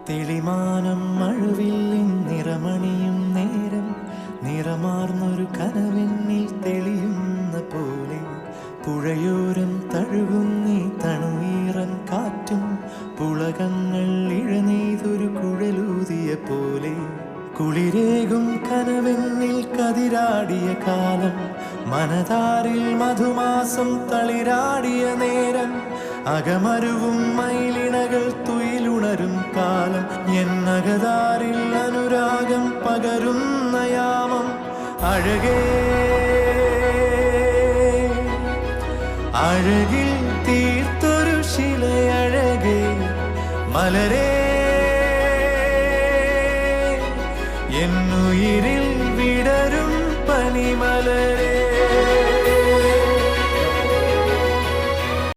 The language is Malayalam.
തെളിമാനം മഴവില്ലിൻ നിറമണിയും നേരം നിറമാർന്നൊരു കനവെന്നിൽ തെളിയുന്ന പോലെ പുഴയോരം തഴുകുന്നീ തണുവീറൻ കാറ്റും പുളകങ്ങൾ ഇഴനെയ്തൊരു കുഴലൂതിയ പോലെ കുളിരേകും കനവെന്നിൽ കതിരാടിയ കാലം മനതാരിൽ മധുമാസം തളിരാടിയ നേരം അകമരുവും മയിലിണകൾ തുയിലുണരും കാലം എന്നകതാരിൽ അനുരാഗം പകരുന്ന യാമം അഴകേ അഴകിൽ തീർത്തൊരു ശിലയഴകേ മലരേ എന്നുയിരിൽ വിടരും പനിമലരേ